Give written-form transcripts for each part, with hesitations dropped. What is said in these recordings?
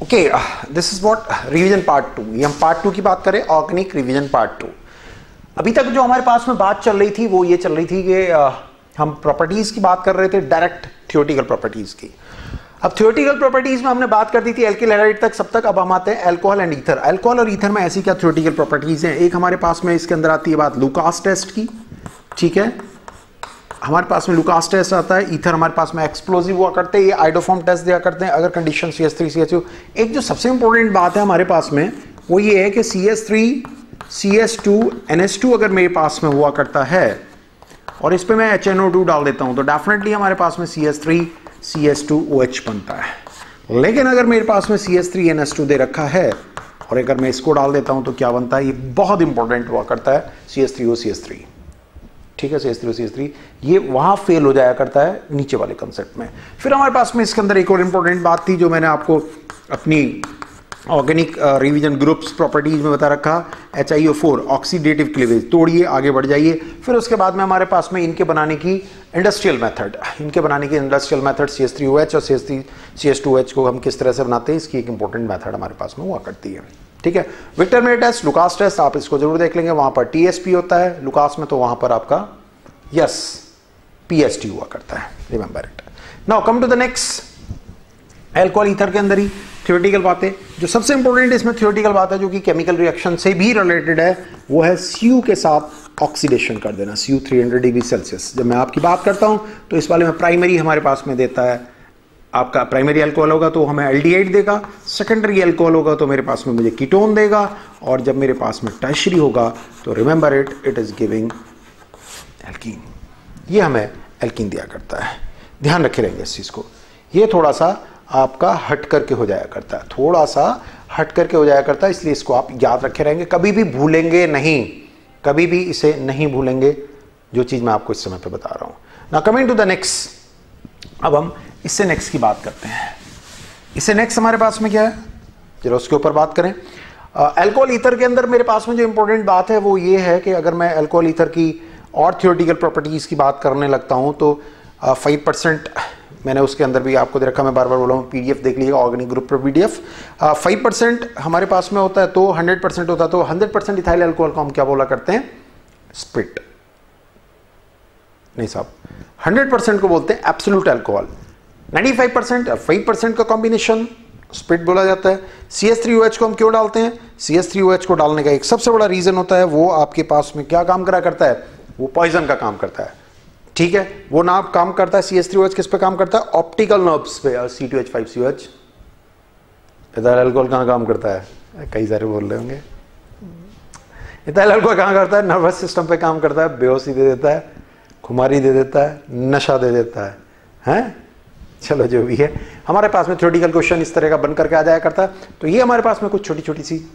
Okay, this is what revision part 2। ये हम part 2 की बात करें, ऑर्गेनिक रिवीजन पार्ट 2। अभी तक जो हमारे पास में बात चल रही थी वो ये चल रही थी कि हम प्रॉपर्टीज की बात कर रहे थे, डायरेक्ट थियोरेटिकल प्रॉपर्टीज की। अब थियोरेटिकल प्रॉपर्टीज में हमने बात कर दी थी एल्किल हैलाइड तक, सब तक। अब हम आते हैं अल्कोहल एंड ईथर। अल्कोहल और ईथर में ऐसी क्या थियोरेटिकल प्रॉपर्टीज हैं? एक हमारे पास में इसके अंदर आती है बात लुकास टेस्ट की, ठीक है। हमारे पास में लुकास टेस्ट आता है। ईथर हमारे पास में एक्सप्लोजिव हुआ करते हैं, ये आइडोफॉर्म टेस्ट दिया करते हैं अगर कंडीशन CH3 CH2। एक जो सबसे इंपॉर्टेंट बात है हमारे पास में वो ये है कि CH3 CH2 NH2 अगर मेरे पास में हुआ करता है और इस पे मैं HNO2 डाल देता हूं तो डेफिनेटली हमारे पास में CH3 CH2 OH बनता है। लेकिन अगर मेरे पास में CH3 NH2 दे रखा है और अगर मैं इसको डाल देता हूं तो क्या बनता है? ये बहुत इंपॉर्टेंट हुआ करता है CH3O CH3, ठीक है। CH3O CH3 ये वहां फेल हो जाया करता है नीचे वाले कंसेप्ट में। फिर हमारे पास में इसके अंदर एक और इंपॉर्टेंट बात थी जो मैंने आपको अपनी ऑर्गेनिक रिवीजन ग्रुप्स प्रॉपर्टीज में बता रखा, HiO4 ऑक्सीडेटिव क्लीवेज। तोड़िए, आगे बढ़ जाइए। फिर उसके बाद में हमारे पास में इनके बनाने की इंडस्ट्रियल मेथड, CH3OH और CH2OH को हम किस तरह से बनाते हैं, इसकी एक इंपॉर्टेंट मेथड हमारे पास में हुआ करती है, ठीक है। Victor Meyer test, Lucas test, आप इसको जरूर देख लेंगे। वहां पर TSP होता है लुकास में, तो वहां पर आपका यस PST हुआ करता है, remember it. Now come to the next, alcohol ether के अंदर ही थियोरेटिकल बातें। जो सबसे इंपॉर्टेंट इसमें थियोरेटिकल बात है जो कि केमिकल रिएक्शन से भी रिलेटेड है, वो है Cu के साथ ऑक्सीडेशन कर देना, Cu 300 डिग्री सेल्सियस। जब मैं आपकी बात करता हूं तो इस वाले में प्राइमरी हमारे पास में देता है, आपका प्राइमरी अल्कोहल होगा तो हमें एल्डिहाइड देगा, सेकेंडरी अल्कोहल होगा तो मेरे पास में मुझे कीटोन देगा, और जब मेरे पास में टर्शरी होगा तो remember it, it is giving alkene. ये हमें एल्कीन दिया करता है। ध्यान रखे रहेंगे इस चीज को। ये थोड़ा सा आपका हट करके हो जाया करता है, थोड़ा सा हट करके हो जाया करता है, इसलिए इसको आप याद रखे रहेंगे, कभी भी भूलेंगे नहीं, कभी भी इसे नहीं भूलेंगे जो चीज मैं आपको इस समय पे बता रहा हूं। Now coming to the next, अब हम इससे नेक्स्ट की बात करते हैं। इससे नेक्स्ट हमारे पास में क्या है, चलो उसके ऊपर बात करें। अल्कोहल ईथर के अंदर मेरे पास में जो इंपॉर्टेंट बात है वो ये है कि अगर मैं अल्कोहल ईथर की और थियोरेटिकल प्रॉपर्टीज की बात करने लगता हूं तो 5% मैंने उसके अंदर भी आपको दे रखा, मैं बार बार बोला हूँ, PDF देख लीजिएगा, ऑर्गेनिक ग्रुप पर PDF। 5% हमारे पास में होता है तो 100% होता है, तो 100% इथाइल अल्कोहल को हम क्या बोला करते हैं? स्प्रिट। नहीं साहब, 100% को बोलते हैं एब्सोल्यूट अल्कोहल। 95% 5% का कॉम्बिनेशन स्प्रिट बोला जाता है। CH3OH को हम क्यों डालते हैं? CH3OH को डालने का एक सबसे बड़ा रीजन होता है, वो आपके पास में क्या काम करा करता है? वो पॉइजन का काम करता है, ठीक है। वो ना काम करता है CH3OH किस पे काम करता है? ऑप्टिकल नर्व्स पे। और C2H5COH इथाइल अल्कोहल कहाँ काम करता है? कई सारे बोल रहे होंगे। इथाइल अल्कोहल कहाँ करता है? नर्वस सिस्टम पे काम करता है, बेहोशी दे देता है, खुमारी दे देता है, नशा दे देता है, हैं? चलो जो भी है, हमारे पास में थ्योरेटिकल क्वेश्चन इस तरह का बन करके आ जाया करता है। तो ये हमारे पास में कुछ छोटी छोटी सी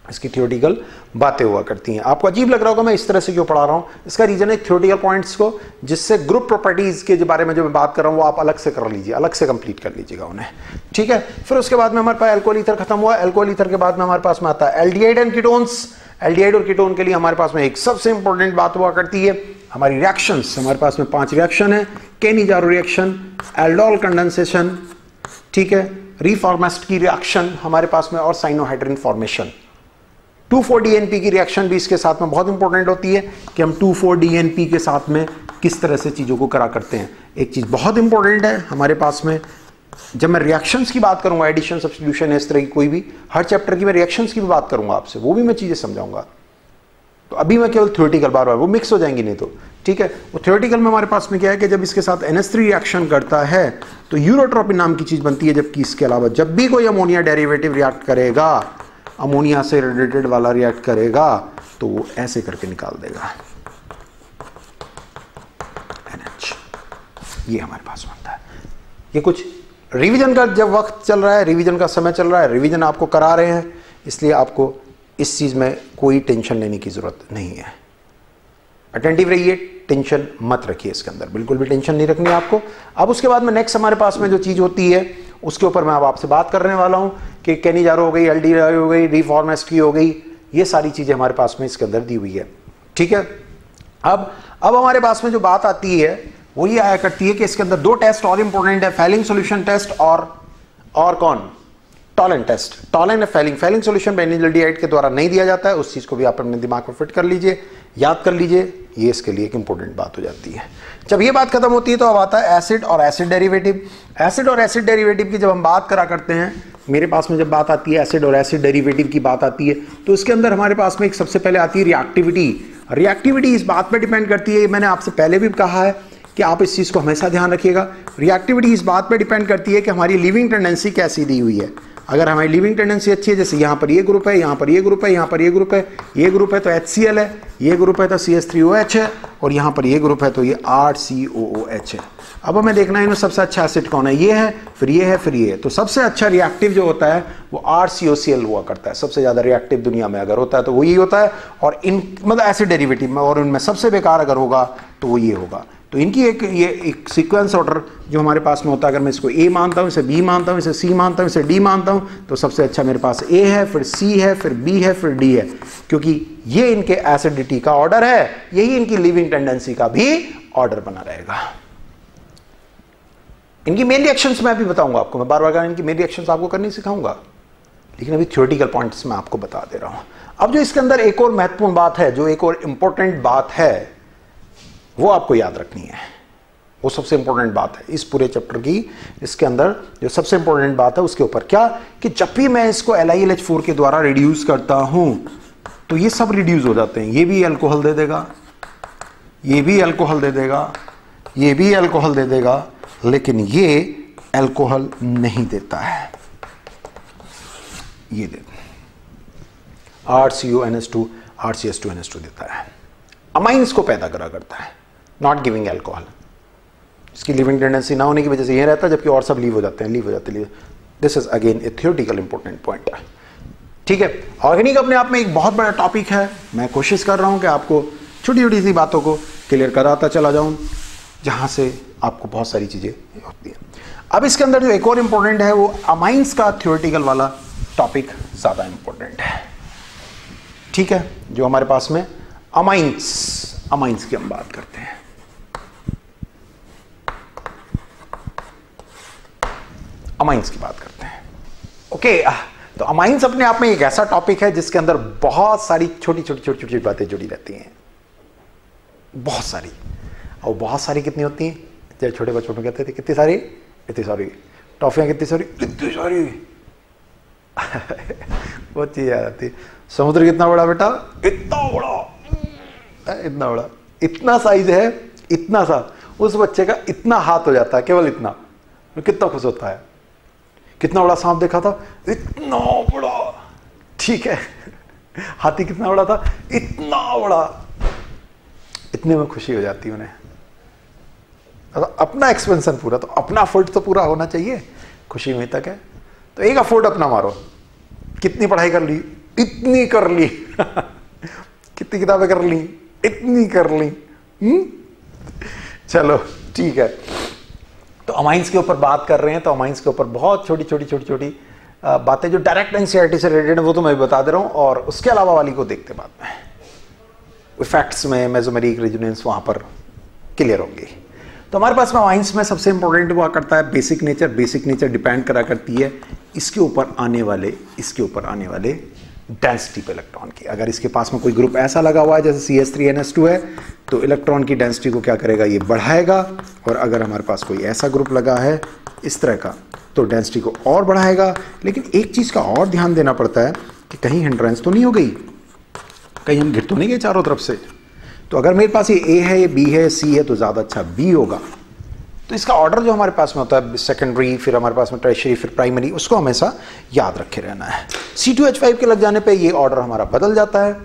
इसकी थियोरेटिकल बातें हुआ करती हैं। आपको अजीब लग रहा होगा मैं इस तरह से क्यों पढ़ा रहा हूं, इसका रीजन है थियोरेटिकल पॉइंट्स को, जिससे ग्रुप प्रॉपर्टीज के बारे में जो मैं बात कर रहा हूं वो आप अलग से कर लीजिए, अलग से कंप्लीट कर लीजिएगा उन्हें, ठीक है। फिर उसके बाद में हमारे पास अल्कोहल ईथर खत्म हुआ। अल्कोहल ईथर के बाद में हमारे पास में आता है एल्डिहाइड एंड कीटोन्स। एल्डिहाइड और कीटोन के लिए हमारे पास में एक सबसे इंपॉर्टेंट बात हुआ करती है, हमारी रिएक्शंस। हमारे पास में 5 रिएक्शन है, केनी-जारो रिएक्शन, एल्डोल कंडेंसेशन, ठीक है, रीफॉर्मेस्ट की रिएक्शन हमारे पास में, और साइनोहाइड्रिन फॉर्मेशन। 2,4-DNP की रिएक्शन भी इसके साथ में बहुत इंपॉर्टेंट होती है कि हम 2,4-DNP के साथ में किस तरह से चीजों को करा करते हैं। एक चीज बहुत इंपॉर्टेंट है हमारे पास में, जब मैं रिएक्शंस की बात करूंगा, एडिशन सब्स्टिट्यूशन इस तरह की कोई भी, हर चैप्टर की मैं रिएक्शंस की भी बात करूंगा आपसे, वो भी मैं चीजें समझाऊंगा। तो अभी मैं केवल थ्योरेटिकल बार बार, वो मिक्स हो जाएंगी नहीं तो, ठीक है। वो थ्योरेटिकल में हमारे पास में क्या है कि जब इसके साथ NH3 रिएक्शन करता है तो यूरोट्रोपिन नाम की चीज बनती है, जबकि इसके अलावा जब भी कोई अमोनिया डेरिवेटिव रिएक्ट करेगा, अमोनिया से रिलेटेड वाला रिएक्ट करेगा, तो वो ऐसे करके निकाल देगा NH। ये हमारे पास बनता है। ये कुछ रिवीजन का जब वक्त चल रहा है, रिवीजन का समय चल रहा है, रिवीजन आपको करा रहे हैं, इसलिए आपको इस चीज में कोई टेंशन लेने की जरूरत नहीं है। अटेंटिव रहिए, टेंशन मत रखिए इसके अंदर, बिल्कुल भी टेंशन नहीं रखनी है आपको। अब उसके बाद में नेक्स्ट हमारे पास में जो चीज होती है उसके ऊपर मैं अब आपसे बात करने वाला हूं कि केनी-जारो हो गई, एल्डिहाइड हो गई, रीफॉर्मेस्ट की हो गई, ये सारी चीजें हमारे पास में इसके अंदर दी हुई है, ठीक है। अब हमारे पास में जो बात आती है वो ये आया करती है कि इसके अंदर 2 टेस्ट और इंपॉर्टेंट है, फैलिंग सॉल्यूशन टेस्ट और कौन? Tollen test, Tollen Fehling, Fehling solution benzaldehyde के द्वारा नहीं दिया जाता है, उस चीज को भी आप अपने दिमाग में फिट कर लीजिए, याद कर लीजिए, ये इसके लिए एक इंपॉर्टेंट बात हो जाती है। जब ये बात खत्म होती है तो अब आता है एसिड और एसिड डेरिवेटिव। एसिड और एसिड डेरिवेटिव की जब हम बात करा करते हैं, मेरे पास में जब बात आती है एसिड और एसिड डेरिवेटिव की बात आती है, तो इसके अंदर हमारे पास में एक सबसे पहले आती है रिएक्टिविटी। रिएक्टिविटी इस बात पर डिपेंड करती है, मैंने आपसे पहले भी कहा है कि आप इस चीज़ को हमेशा ध्यान रखिएगा। रिएक्टिविटी इस बात पर डिपेंड करती है कि हमारी लिविंग टेंडेंसी कैसी दी हुई है। अगर हमारी लिविंग टेंडेंसी अच्छी है, जैसे यहाँ पर ये ग्रुप है, यहाँ पर ये ग्रुप है, यहाँ पर ये ग्रुप है, ये ग्रुप है तो HCl है, ये ग्रुप है तो CH3OH है, और यहाँ पर ये ग्रुप है तो ये RCOOH है। अब हमें देखना है इनमें सबसे अच्छा एसिड कौन है, ये है, फिर ये है, फिर ये है। तो सबसे अच्छा रिएक्टिव जो होता है वो RCOCl हुआ करता है, सबसे ज़्यादा रिएक्टिव दुनिया में अगर होता है तो वो यही होता है। और इन मतलब एसिड डेरिवेटिव में, और उनमें सबसे बेकार अगर होगा तो वो ये होगा। तो इनकी एक सीक्वेंस ऑर्डर जो हमारे पास में होता है, अगर मैं इसको A मानता हूँ, इसे B मानता हूँ, इसे C मानता हूँ, इसे D मानता हूँ, तो सबसे अच्छा मेरे पास A है, फिर C है, फिर B है, फिर D है, क्योंकि ये इनके एसिडिटी का ऑर्डर है, यही इनकी लिविंग टेंडेंसी का भी ऑर्डर बना रहेगा। इनकी मेन रिएक्शंस मैं भी बताऊंगा आपको, मैं बार बार इनकी मेन रिएक्शंस आपको करनी सिखाऊंगा, लेकिन अभी थ्योरेटिकल पॉइंट्स मैं आपको बता दे रहा हूं। अब जो इसके अंदर एक और महत्वपूर्ण बात है, जो एक और इंपॉर्टेंट बात है, वो आपको याद रखनी है। वो सबसे इंपॉर्टेंट बात है इस पूरे चैप्टर की, इसके अंदर जो सबसे इंपॉर्टेंट बात है उसके ऊपर क्या, कि जब भी मैं इसको LiLH4 के द्वारा रिड्यूस करता हूं तो ये सब रिड्यूस हो जाते हैं। ये भी अल्कोहल दे देगा, ये भी अल्कोहल दे देगा, ये भी अल्कोहल दे देगा, लेकिन ये अल्कोहल नहीं देता है, ये देता RCONH2 RCH2NH2 देता है, अमाइंस को पैदा करा करता है, नॉट गिविंग एल्कोहल। इसकी लिविंग टेंडेंसी ना होने की वजह से ये रहता है, जबकि और सब लीव हो जाते हैं, this is again A theoretical important point है। ठीक है, ऑर्गेनिक अपने आप में एक बहुत बड़ा टॉपिक है, मैं कोशिश कर रहा हूं कि आपको छोटी छोटी सी बातों को क्लियर कराता चला जाऊं, जहां से आपको बहुत सारी चीजें होती हैं। अब इसके अंदर जो एक और इंपॉर्टेंट है, वो अमाइंस का थियोरेटिकल वाला टॉपिक ज्यादा इंपॉर्टेंट है। ठीक है, जो हमारे पास में अमाइंस की हम बात करते हैं। अमाइंस की बात करते हैं। ओके, तो अमाइंस अपने आप में एक ऐसा टॉपिक है जिसके अंदर बहुत सारी छोटी छोटी बातें जुड़ी रहती हैं, बहुत सारी। और बहुत सारी कितनी होती हैं, जब छोटे बच्चों में कहते थे कितनी सारी, इतनी सारी टॉफियां, कितनी सारी, इतनी सारी वो चीज आ जाती है। समुद्र कितना बड़ा बेटा, इतना बड़ा, इतना बड़ा, इतना साइज है, इतना सा, उस बच्चे का इतना हाथ हो जाता है, केवल इतना, कितना खुश होता है। कितना बड़ा सांप देखा था, इतना बड़ा, ठीक है। हाथी कितना बड़ा था, इतना बड़ा, इतने में खुशी हो जाती है उन्हें। तो अपना एक्सपेंशन पूरा, तो अपना अफोर्ड तो पूरा होना चाहिए, खुशी में तक है। तो एक अफोर्ड अपना मारो, कितनी पढ़ाई कर ली, इतनी कर ली कितनी किताबें कर ली, इतनी कर ली। चलो ठीक है, तो अमाइंस के ऊपर बात कर रहे हैं, तो अमाइंस के ऊपर बहुत छोटी छोटी बातें जो डायरेक्ट एनसीईआरटी से रिलेटेड है वो तो मैं भी बता दे रहा हूं, और उसके अलावा वाली को देखते बाद में इफेक्ट्स में मेसोमेरिक रेजोनेंस वहां पर क्लियर होंगे। तो हमारे पास में अमाइंस में सबसे इंपॉर्टेंट हुआ करता है basic nature. Basic nature depend करा करती है इसके ऊपर आने वाले डेंसिटी पे इलेक्ट्रॉन की। अगर इसके पास में कोई ग्रुप ऐसा लगा हुआ है जैसे CH3NH2 है, तो इलेक्ट्रॉन की डेंसिटी को क्या करेगा, ये बढ़ाएगा। और अगर हमारे पास कोई ऐसा ग्रुप लगा है इस तरह का, तो डेंसिटी को और बढ़ाएगा। लेकिन एक चीज का और ध्यान देना पड़ता है कि कहीं हिंड्रेंस तो नहीं हो गई, कहीं हम गिर तो नहीं गए चारों तरफ से। तो अगर मेरे पास ये A है, ये B है, C है, तो ज्यादा अच्छा B होगा। तो इसका ऑर्डर जो हमारे पास में होता है, सेकेंडरी, फिर हमारे पास में टर्शियरी, फिर प्राइमरी, उसको हमेशा याद रखे रहना है। C2H5 के लग जाने पे ये ऑर्डर हमारा बदल जाता है,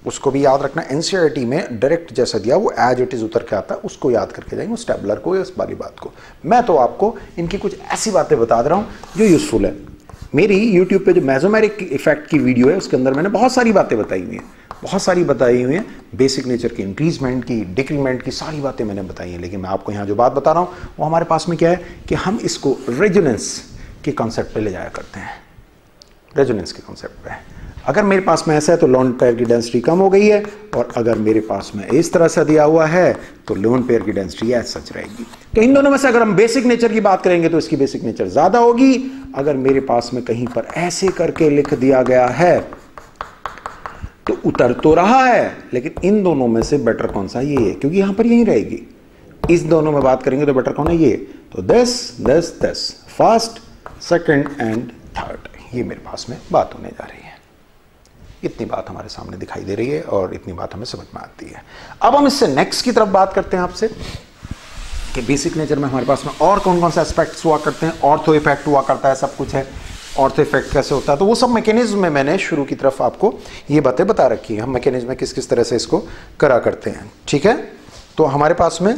उसको भी याद रखना। एनसीईआरटी में डायरेक्ट जैसा दिया वो एज इट इज उतर के आता है, उसको याद करके जाएंगे, उस टेबलर को या उस वाली बात को। मैं तो आपको इनकी कुछ ऐसी बातें बता दे रहा हूँ जो यूजफुल है। मेरी यूट्यूब पे जो मेसोमेरिक इफेक्ट की वीडियो है उसके अंदर मैंने बहुत सारी बातें बताई हुई हैं, बहुत सारी बताई हुई हैं। बेसिक नेचर की, इंक्रीजमेंट की, डिक्रीमेंट की, सारी बातें मैंने बताई हैं। लेकिन मैं आपको यहाँ जो बात बता रहा हूँ वो हमारे पास में क्या है कि हम इसको रेजोनेंस के कॉन्सेप्ट पे ले जाया करते हैं, रेजोनेंस के कॉन्सेप्ट पे। अगर मेरे पास में ऐसा है तो लोन पेयर की डेंसिटी कम हो गई है, और अगर मेरे पास में इस तरह से दिया हुआ है तो लोन पेयर की डेंसिटी एज सच रहेगी। तो इन दोनों में से अगर हम बेसिक नेचर की बात करेंगे तो इसकी बेसिक नेचर ज्यादा होगी। अगर मेरे पास में कहीं पर ऐसे करके लिख दिया गया है तो उतर तो रहा है, लेकिन इन दोनों में से बेटर कौन सा, ये है, क्योंकि यहां पर यही रहेगी। इस दोनों में बात करेंगे तो बेटर कौन है, ये। तो this first, second and third, ये मेरे पास में बात होने जा रही है। इतनी बात हमारे सामने दिखाई दे रही है और इतनी बात हमें समझ में आती है। अब हम इससे नेक्स्ट की तरफ बात करते हैं आपसे कि बेसिक नेचर में हमारे पास में और कौन कौन से एस्पेक्ट्स हुआ करते हैं। ऑर्थो इफेक्ट हुआ करता है, सब कुछ है। ऑर्थो इफेक्ट कैसे होता है, तो वो सब मैकेनिज्म में मैंने शुरू की तरफ आपको ये बातें बता रखी है। हम मैकेनिज्म में किस किस तरह से इसको करा करते हैं, ठीक है। तो हमारे पास में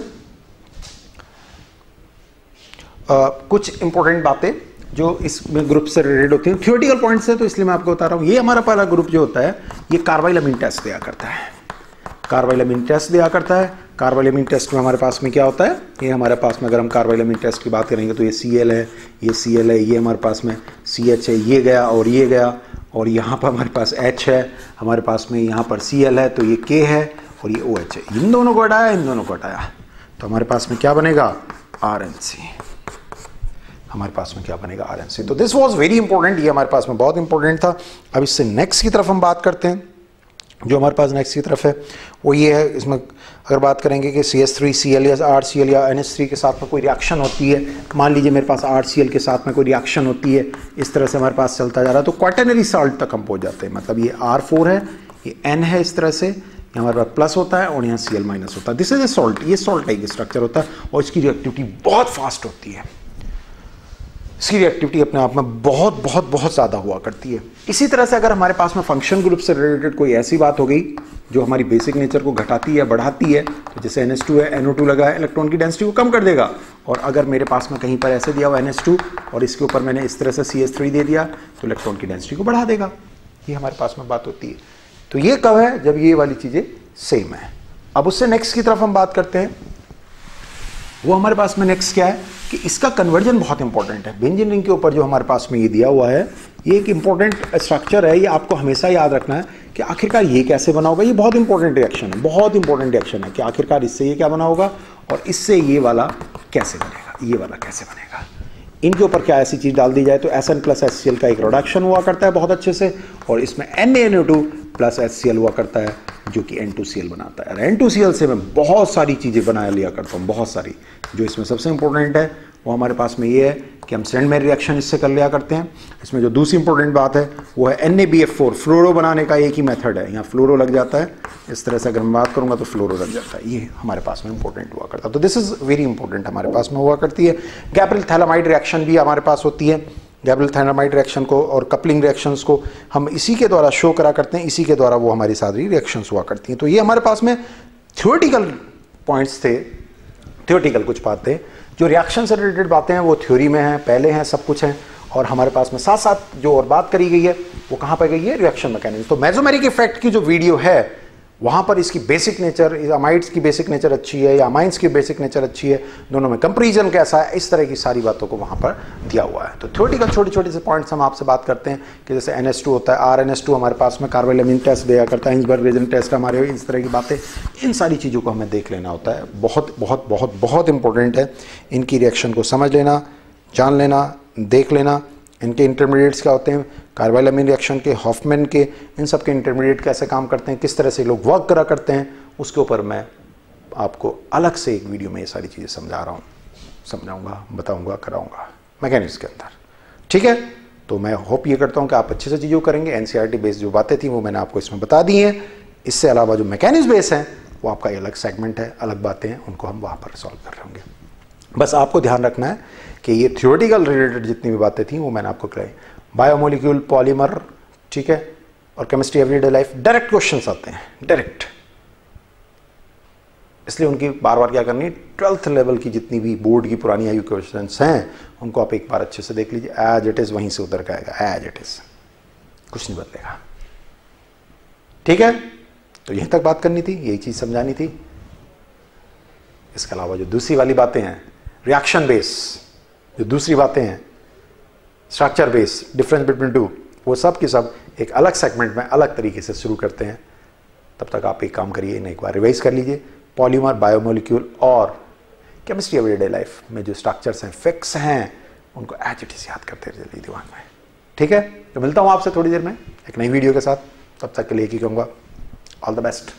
कुछ इंपॉर्टेंट बातें जो इस ग्रुप से रिलेटेड होती हैं, थियोरेटिकल पॉइंट्स है, तो इसलिए मैं आपको बता रहा हूँ। ये हमारा पहला ग्रुप जो होता है ये कार्बाइल टेस्ट दिया करता है। कार्बाइल टेस्ट दिया करता है। कार्बाइल टेस्ट में हमारे पास में क्या होता है, ये हमारे पास में अगर हम कार्बाइल टेस्ट की बात करेंगे तो ये Cl है, ये Cl है, ये हमारे पास में CH है, ये गया और ये गया, और यहाँ पर हमारे पास H है, हमारे पास में यहाँ पर Cl है, तो ये K है और ये OH है। इन दोनों को हटाया, इन दोनों को हटाया, तो हमारे पास में क्या बनेगा, RNC। हमारे पास में क्या बनेगा, RNC। तो दिस वाज वेरी इंपॉर्टेंट, ये हमारे पास में बहुत इंपॉर्टेंट था। अब इससे नेक्स्ट की तरफ हम बात करते हैं। जो हमारे पास नेक्स्ट की तरफ है वो ये है, इसमें अगर बात करेंगे कि CH3 Cl या RCl या NH3 के साथ में कोई रिएक्शन होती है, मान लीजिए मेरे पास RCl के साथ में कोई रिएक्शन होती है, इस तरह से हमारे पास चलता जा रहा है, तो क्वाटरनरी साल्ट तक हम पहुंच जाते हैं। मतलब ये R4 है, ये N है, इस तरह से हमारे पास प्लस होता है और यहाँ Cl माइनस होता है। दिस इज ए सॉल्ट, ये सॉल्ट टाइप स्ट्रक्चर होता है और इसकी रिएक्टिविटी बहुत फास्ट होती है। इसकी रिएक्टिविटी अपने आप में बहुत बहुत बहुत ज़्यादा हुआ करती है। इसी तरह से अगर हमारे पास में फंक्शन ग्रुप से रिलेटेड कोई ऐसी बात हो गई जो हमारी बेसिक नेचर को घटाती है, बढ़ाती है, तो जैसे NH2 है, NO2 लगा है, इलेक्ट्रॉन की डेंसिटी को कम कर देगा। और अगर मेरे पास में कहीं पर ऐसे दिया हुआ NH2 और इसके ऊपर मैंने इस तरह से CH3 दे दिया तो इलेक्ट्रॉन की डेंसिटी को बढ़ा देगा। ये हमारे पास में बात होती है। तो ये कब है, जब ये वाली चीज़ें सेम है। अब उससे नेक्स्ट की तरफ हम बात करते हैं। वो हमारे पास में नेक्स्ट क्या है कि इसका कन्वर्जन बहुत इंपॉर्टेंट है। बेंजीन रिंग के ऊपर जो हमारे पास में ये दिया हुआ है, ये एक इंपॉर्टेंट स्ट्रक्चर है। ये आपको हमेशा याद रखना है कि आखिरकार ये कैसे बना होगा। ये बहुत इंपॉर्टेंट रिएक्शन है, बहुत इंपॉर्टेंट रिएक्शन है कि आखिरकार इससे ये क्या बना होगा और इससे ये वाला कैसे बनेगा, ये वाला कैसे बनेगा। इनके ऊपर क्या ऐसी चीज़ डाल दी जाए तो Sn प्लस HCl का एक रिडक्शन हुआ करता है बहुत अच्छे से, और इसमें NaNO2 प्लस HCl हुआ करता है जो कि N2Cl बनाता है। और N2Cl से मैं बहुत सारी चीज़ें बना लिया करता हूँ, बहुत सारी। जो इसमें सबसे इंपॉर्टेंट है वो हमारे पास में ये है कि हम स्टैंडमेयर रिएक्शन इससे कर लिया करते हैं। इसमें जो दूसरी इंपॉर्टेंट बात है वो है NaBF4, फ्लोरो बनाने का एक ही मेथड है। यहाँ फ्लोरो लग जाता है, इस तरह से अगर मैं बात करूँगा तो फ्लोरो लग जाता है। ये हमारे पास में इंपॉर्टेंट हुआ करता है। तो दिस इज़ वेरी इंपॉर्टेंट हमारे पास में हुआ करती है। गैब्रियल थैलामाइड रिएक्शन भी हमारे पास होती है। गैब्रियल थैलामाइड रिएक्शन को और कपलिंग रिएक्शंस को हम इसी के द्वारा शो करा करते हैं, इसी के द्वारा वो हमारी सारी रिएक्शंस हुआ करती हैं। तो ये हमारे पास में थ्योरेटिकल पॉइंट्स थे, थ्योरेटिकल कुछ बातें। जो रिएक्शन से रिलेटेड बातें हैं वो थ्योरी में हैं, पहले हैं, सब कुछ हैं। और हमारे पास में साथ साथ जो और बात करी गई है वो कहाँ पर गई है, रिएक्शन मैकेनिज्म। तो मेसोमेरिक इफेक्ट की जो वीडियो है वहाँ पर इसकी बेसिक नेचर, अमाइड्स की बेसिक नेचर अच्छी है या अमाइंस की बेसिक नेचर अच्छी है, दोनों में कंपेरिजन कैसा है, इस तरह की सारी बातों को वहाँ पर दिया हुआ है। तो थ्योरेटिकल छोटे छोटे से पॉइंट्स हम आपसे बात करते हैं कि जैसे NH2 होता है, RNH2 हमारे पास में कार्बाइल टेस्ट दिया करता है, हिंसबर्ग रेजन टेस्ट हमारे, इस तरह की बातें, इन सारी चीज़ों को हमें देख लेना होता है। बहुत बहुत बहुत बहुत इंपॉर्टेंट है इनकी रिएक्शन को समझ लेना, जान लेना, देख लेना। इनके इंटरमीडिएट्स क्या होते हैं, कार्बाइल रिएक्शन के, हॉफमैन के, इन सब के इंटरमीडिएट कैसे काम करते हैं, किस तरह से लोग वर्क करा करते हैं, उसके ऊपर मैं आपको अलग से एक वीडियो में ये सारी चीज़ें समझा रहा हूँ, समझाऊंगा, बताऊंगा, कराऊंगा मैकेनिक्स के अंदर। ठीक है, तो मैं होप ये करता हूँ कि आप अच्छे से चीज़ों करेंगे। NCERT बेस्ड जो बातें थी वो मैंने आपको इसमें बता दी हैं। इससे अलावा जो मैकेनिक्स बेस हैं वो आपका अलग सेगमेंट है, अलग बातें हैं, उनको हम वहाँ पर सॉल्व कर रहे होंगे। बस आपको ध्यान रखना है कि ये थ्योरेटिकल रिलेटेड जितनी भी बातें थी वो मैंने आपको कराई। बायोमोलिक्यूल, पॉलीमर, ठीक है, और chemistry everyday life, direct questions आते हैं, डायरेक्ट। इसलिए उनकी बार बार क्या करनी, 12th लेवल की जितनी भी बोर्ड की पुरानी आयु क्वेश्चंस हैं उनको आप एक बार अच्छे से देख लीजिए। एज इट इज वहीं से उतर के आएगा, एज इट इज, कुछ नहीं बदलेगा। ठीक है, तो यहीं तक बात करनी थी, यही चीज समझानी थी। इसके अलावा जो दूसरी वाली बातें हैं, रिएक्शन बेस, जो दूसरी बातें हैं, structure base, difference between two, वो सब की सब एक अलग सेगमेंट में अलग तरीके से शुरू करते हैं। तब तक आप एक काम करिए, इन्हें एक बार रिवाइज कर लीजिए। पॉलीमर, बायोमोलिक्यूल और केमिस्ट्री एवरीडे लाइफ में जो स्ट्रक्चर्स हैं, फिक्स हैं, उनको एज इट इज याद करते रहिए दिमाग में। ठीक है, तो मिलता हूं आपसे थोड़ी देर में एक नई वीडियो के साथ। तब तक के लिए कहूँगा ऑल द बेस्ट।